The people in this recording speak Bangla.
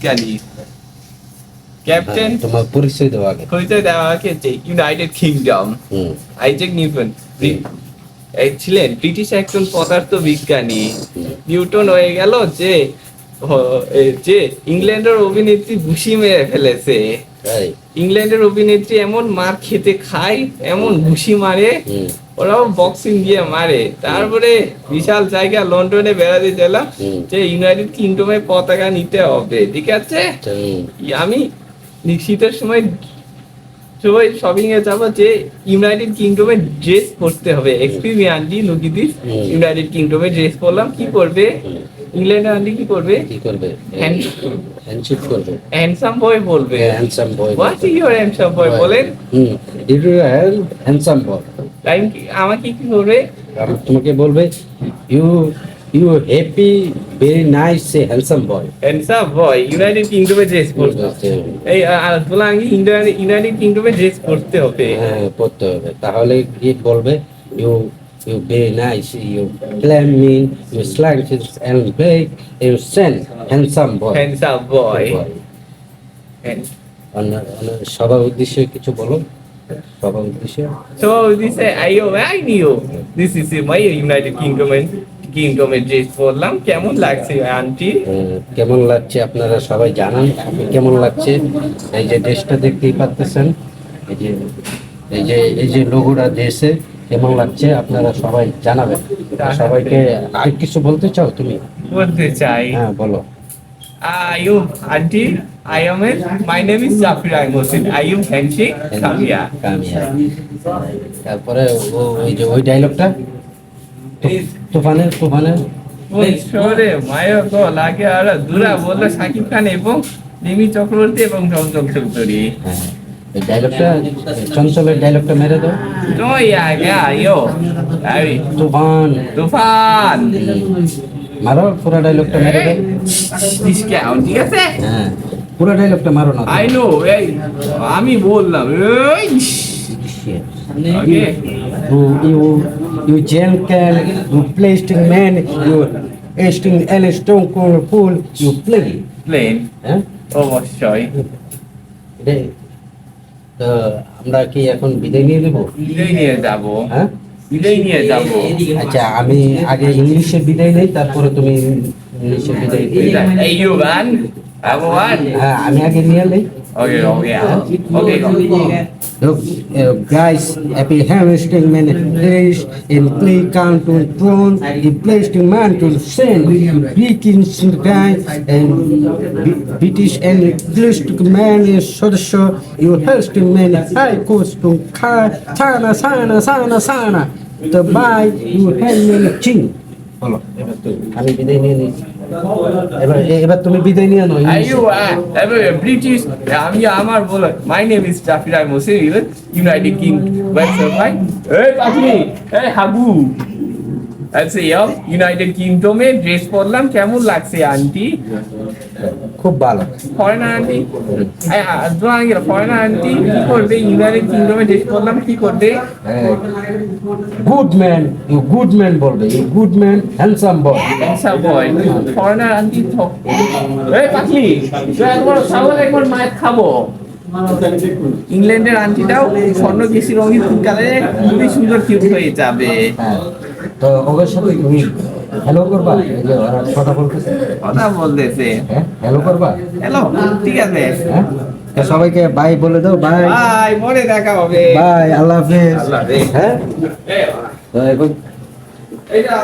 বিজ্ঞানী ক্যাপ্টেন তোমার পরিচয় দেওয়া আগে। পরিচয় দেওয়া হয়েছে ইউনাইটেড কিংডম। আইজ্যাক নিউটন ছিলেন ব্রিটিশ একজন পদার্থ বিজ্ঞানী। নিউটন হয়ে গেল যে যে ইংল্যান্ডের অভিনেত্রী ঘুষি মেরে ফেলেছে। ইংল্যান্ডের অভিনেত্রী এমন মার খেতে খায়, এমন ঘুষি মারে, ওরাও বক্সিং দিয়ে মারে। তারপরে বিশাল জায়গা লন্ডনে বেড়াতে গেলাম যে ইউনাইটেড কিংডমের পতাকা নিতে হবে, ঠিক আছে। আমি শীতের সময় সবাই শপিং এ যাবো যে ইউনাইটেড কিংডমের ড্রেস পরতে হবে। Excuse me aunty, look at this. United কিংডমের ড্রেস পরলাম, কি করবে ইংল্যান্ডের আন্টি? কি করবে? হ্যান্ডশেক করবে, হ্যান্ডসাম বয় বলবে। Handsome boy. What is your handsome boy বলেন? You are handsome boy. আমাকে কি করবে? তোমাকে বলবে you happy very nice handsome boy. Handsome boy united কিংডমের ড্রেস পরবে। এই বললাম ইউনাইটেড কিংডমের ড্রেস পরতে হবে। হ্যাঁ, পরতে হবে। তাহলে কি বলবে? You very nice, you claiming, you slang and bake, you send handsome boy. Handsome boy. সবার উদ্দেশ্যে কিছু বলো। সবার উদ্দেশ্যে I knew this is my United Kingdom dress পরলাম, কেমন লাগছে আন্টি? কেমন লাগছে আপনারা সবাই জানান, কেমন লাগছে। এই যে ড্রেসটা দেখতেই পাচ্ছেন, এই যে লোগোটা দেশে কেমন লাগছে আপনারা সবাই জানাবেন। সবাইকে আর কিছু বলতে চাও তুমি? বলতে চাই, হ্যাঁ বলো। Aunty, my name is Zafir Ahmed. Handshake, Kamiya. তারপরে ওই ডায়লগটা তুফানের শহরে মায়ের তো লাগে আর দুরা বললো শাকিব খান এবং মিমি চক্রবর্তী এবং চঞ্চল চৌধুরী। ডায়লগটা, চঞ্চলের ডায়লগটা মেরে দাও। তুফান মারো, পুরো ডায়লগটা মেরে দাও। ঠিক আছে, হ্যাঁ পুরো ডায়লগটা মারো না। আই নো, আমি বললাম you gentleman, you plastic man, you esting Stone Cool, you play. Plain অবশ্যই। তো আমরা কি এখন বিদায় নিয়ে নেব? বিদায় নিয়ে যাব। হ্যাঁ বিদায় নিয়ে যাব। আচ্ছা, আমি আগে ইংলিশে বিদায় নেই, তারপরে তুমি ইংলিশে বিদায় দিবে। হ্যাঁ, আমি আগে নিয়ে নেই। Look, guys, happy harvesting man days in play count to throne, the placing man to send, speaking guy and British and plastic man is so you hosting man high cost to car sana the buy you hand me ching. বলো, আমি বিদায় নিয়ে নিই। এবার তুমি বিদায় নিয়ে নাও। ব্রিটিশ, আমি আমার বলো, my name is Jafir Ahmed, united হাবু আচ্ছা, ইউনাইটেড কিংডমে ড্রেস পরলাম, কেমন লাগছে আন্টি? খুব ভালো। ফরেনার আন্টি, ফরেনার আন্টি কি করবে? ইউনাইটেড কিংডমে ড্রেস পরলাম, কি করবে? Good man, you good man বলবে, you good man handsome boy. Handsome boy foreigner aunty পাখি একবার মায়ের খাবো। ইংল্যান্ডের আন্টিটাও স্বর্ণ কেশি রঙিন কালে খুবই সুন্দর কিউট হয়ে যাবে। তো ওদের সাথে তুমি হ্যালো করবা? কথা বলতেছে, কথা বলতেছে। হ্যালো করবা? হ্যালো, ঠিক আছে। সবাইকে বাই বলে দাও। বাই বাই, পরে দেখা হবে। বাই, আল্লাহ হাফেজ। আল্লাহ হাফেজ। হ্যাঁ, তো এখন এইটা